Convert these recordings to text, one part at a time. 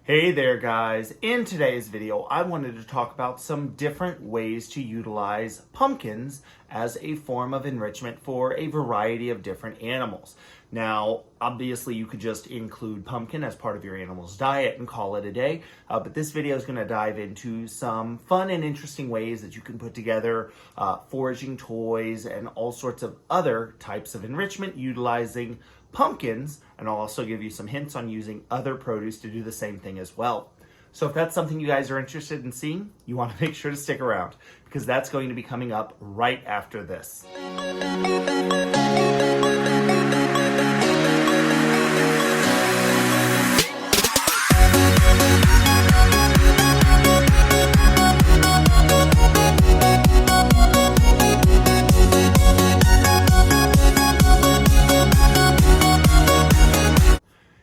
Hey there guys, in today's video I wanted to talk about some different ways to utilize pumpkins as a form of enrichment for a variety of different animals. Now obviously you could just include pumpkin as part of your animal's diet and call it a day, but this video is going to dive into some fun and interesting ways that you can put together foraging toys and all sorts of other types of enrichment utilizing pumpkins, and I'll also give you some hints on using other produce to do the same thing as well. So if that's something you guys are interested in seeing, you want to make sure to stick around because that's going to be coming up right after this.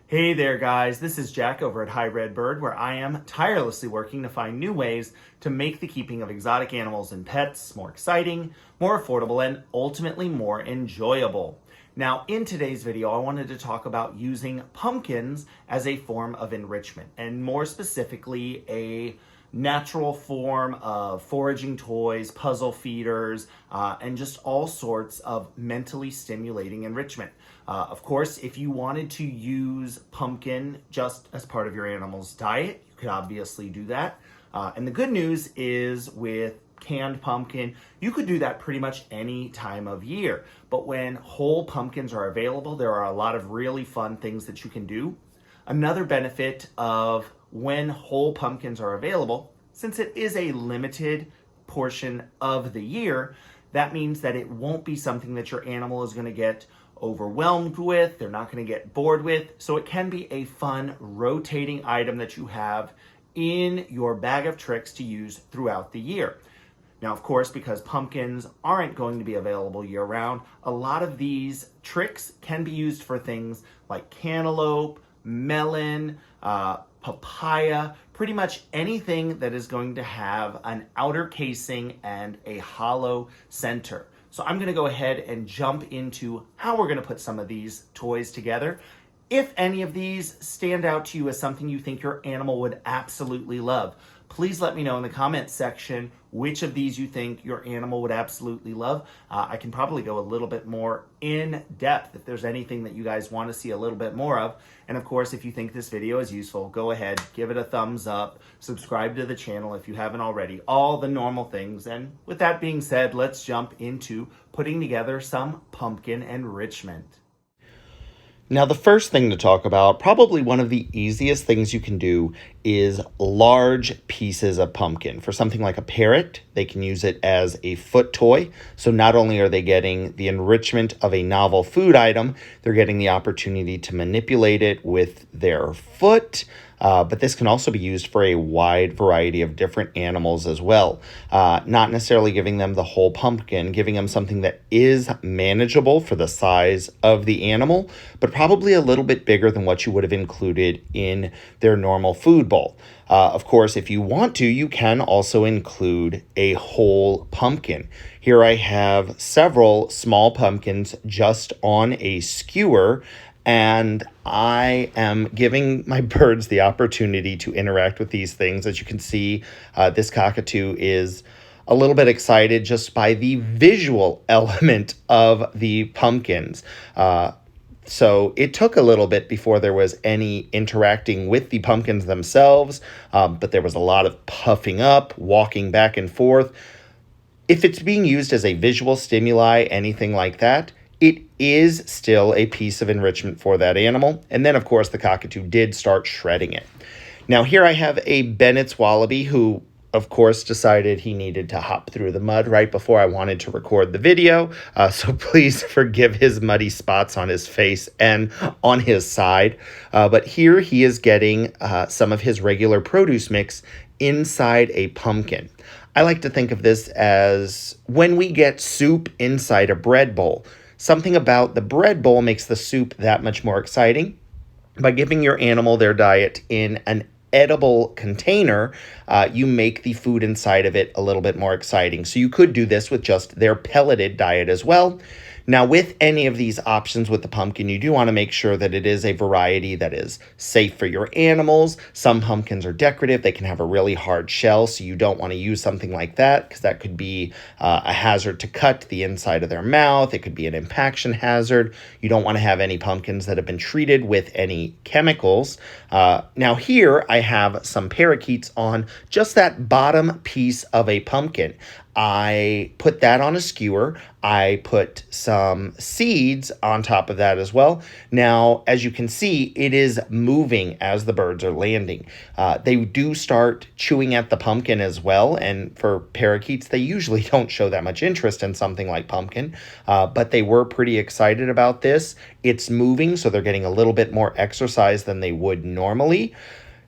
Hey there guys, this is Jack over at High Red Bird, where I am tirelessly working to find new ways to make the keeping of exotic animals and pets more exciting, more affordable, and ultimately more enjoyable. Now in today's video, I wanted to talk about using pumpkins as a form of enrichment, and more specifically a natural form of foraging toys, puzzle feeders, and just all sorts of mentally stimulating enrichment. Of course, if you wanted to use pumpkin just as part of your animal's diet, you could obviously do that. And the good news is with canned pumpkin, you could do that pretty much any time of year. But when whole pumpkins are available, there are a lot of really fun things that you can do. Another benefit of when whole pumpkins are available, since it is a limited portion of the year, that means that it won't be something that your animal is going to get overwhelmed with, they're not going to get bored with, so it can be a fun rotating item that you have in your bag of tricks to use throughout the year. Now, of course, because pumpkins aren't going to be available year-round, a lot of these tricks can be used for things like cantaloupe, melon, papaya, pretty much anything that is going to have an outer casing and a hollow center. So I'm going to go ahead and jump into how we're going to put some of these toys together. If any of these stand out to you as something you think your animal would absolutely love, please let me know in the comments section which of these you think your animal would absolutely love. I can probably go a little bit more in depth if there's anything that you guys want to see a little bit more of. And of course, if you think this video is useful, go ahead, give it a thumbs up, subscribe to the channel if you haven't already, all the normal things. And with that being said, let's jump into putting together some pumpkin enrichment. Now, the first thing to talk about, probably one of the easiest things you can do, is large pieces of pumpkin. For something like a parrot, they can use it as a foot toy. So not only are they getting the enrichment of a novel food item, they're getting the opportunity to manipulate it with their foot. But this can also be used for a wide variety of different animals as well. Not necessarily giving them the whole pumpkin, giving them something that is manageable for the size of the animal, but probably a little bit bigger than what you would have included in their normal food bowl. Of course, if you want to, you can also include a whole pumpkin. Here I have several small pumpkins just on a skewer, and I am giving my birds the opportunity to interact with these things. As you can see, this cockatoo is a little bit excited just by the visual element of the pumpkins. So it took a little bit before there was any interacting with the pumpkins themselves, but there was a lot of puffing up, walking back and forth. If it's being used as a visual stimuli, anything like that, it is still a piece of enrichment for that animal. And then, of course, the cockatoo did start shredding it. Now, here I have a Bennett's wallaby who, of course, decided he needed to hop through the mud right before I wanted to record the video. So please forgive his muddy spots on his face and on his side. But here he is getting some of his regular produce mix inside a pumpkin. I like to think of this as when we get soup inside a bread bowl. Something about the bread bowl makes the soup that much more exciting. By giving your animal their diet in an edible container, you make the food inside of it a little bit more exciting. So you could do this with just their pelleted diet as well. Now, with any of these options with the pumpkin, you do want to make sure that it is a variety that is safe for your animals. Some pumpkins are decorative. They can have a really hard shell, so you don't want to use something like that because that could be a hazard to cut the inside of their mouth. It could be an impaction hazard. You don't want to have any pumpkins that have been treated with any chemicals. Now here I have some parakeets on just that bottom piece of a pumpkin. I put that on a skewer. I put some seeds on top of that as well. Now, as you can see, it is moving as the birds are landing. They do start chewing at the pumpkin as well. And for parakeets, they usually don't show that much interest in something like pumpkin, but they were pretty excited about this. It's moving, so they're getting a little bit more exercise than they would normally.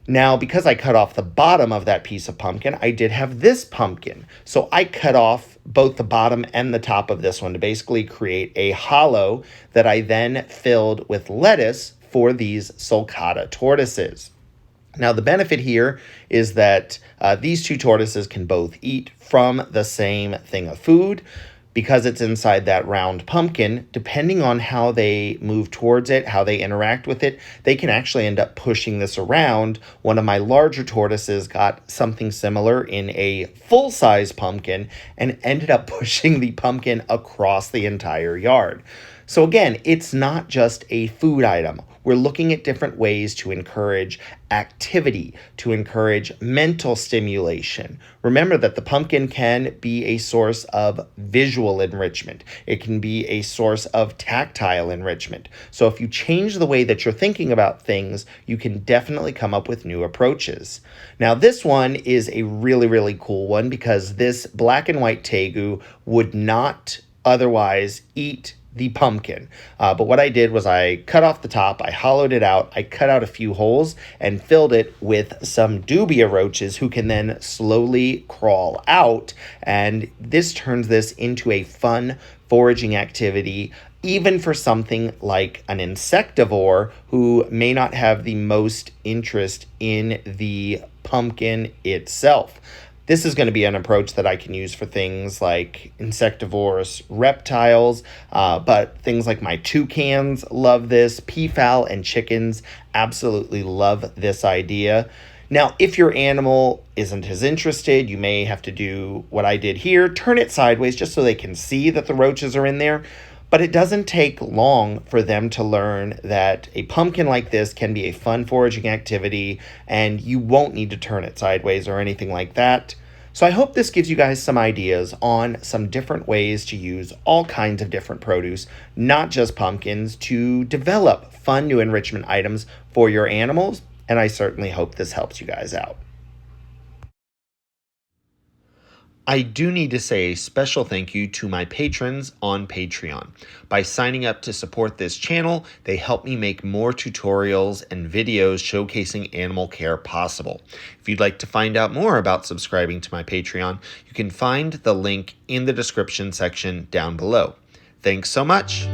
Now, because I cut off the bottom of that piece of pumpkin, I did have this pumpkin. So I cut off both the bottom and the top of this one to basically create a hollow that I then filled with lettuce for these sulcata tortoises. Now, the benefit here is that these two tortoises can both eat from the same thing of food. Because it's inside that round pumpkin, depending on how they move towards it, how they interact with it, they can actually end up pushing this around. One of my larger tortoises got something similar in a full-size pumpkin and ended up pushing the pumpkin across the entire yard. So again, it's not just a food item. We're looking at different ways to encourage activity, to encourage mental stimulation. Remember that the pumpkin can be a source of visual enrichment. It can be a source of tactile enrichment. So if you change the way that you're thinking about things, you can definitely come up with new approaches. Now, this one is a really, really cool one because this black and white tegu would not otherwise eat the pumpkin. But what I did was I cut off the top, I hollowed it out, I cut out a few holes and filled it with some dubia roaches who can then slowly crawl out. And this turns this into a fun foraging activity, even for something like an insectivore who may not have the most interest in the pumpkin itself. This is going to be an approach that I can use for things like insectivorous reptiles, but things like my toucans love this. Peafowl and chickens absolutely love this idea. Now, if your animal isn't as interested, you may have to do what I did here, turn it sideways just so they can see that the roaches are in there. But it doesn't take long for them to learn that a pumpkin like this can be a fun foraging activity, and you won't need to turn it sideways or anything like that. So I hope this gives you guys some ideas on some different ways to use all kinds of different produce, not just pumpkins, to develop fun new enrichment items for your animals. And I certainly hope this helps you guys out. I do need to say a special thank you to my patrons on Patreon. By signing up to support this channel, they help me make more tutorials and videos showcasing animal care possible. If you'd like to find out more about subscribing to my Patreon, you can find the link in the description section down below. Thanks so much.